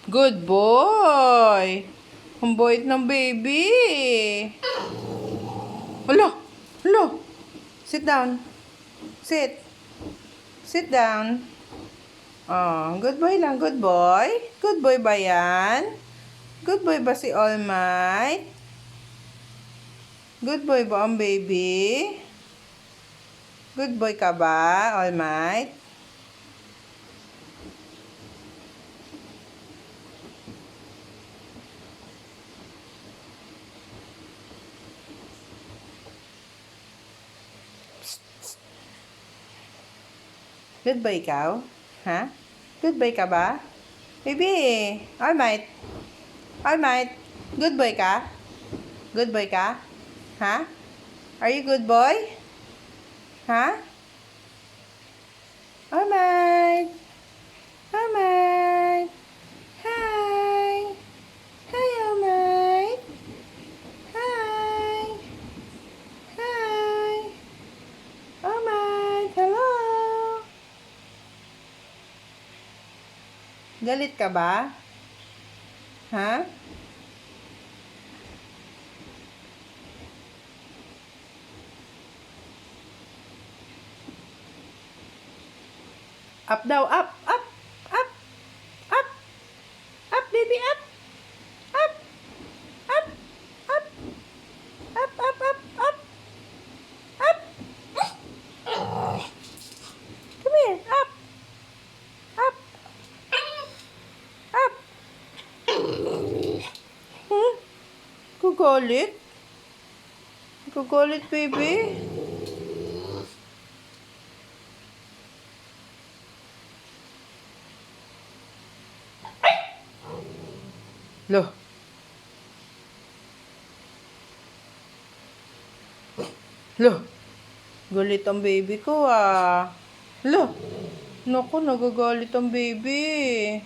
Good boy. Ang bait ng baby. Hala, hala. Sit down. Sit. Sit down. Oh, good boy lang, good boy. Good boy ba yan? Good boy ba si All Might? Good boy ba ang baby? Good boy ka ba, All Might? Good boy ikaw? Ha? Good boy ka ba? Baby, All Might. All Might. Good boy ka? Good boy ka? Ha? Are you good boy? Ha? All Might. All Might. Hi. Hi, All Might. Hi. Hi. All Might. Hello. Galit ka ba? Ha? Up daw, up, up, up, up, up, baby, up, up, up, up, up, up, up, up, up. Come here, up, up, up. Hmm? Kukulit? Kukulit, baby? Loh. Loh. Galit ang baby ko ah. Loh. Naku, nagagalit ang baby.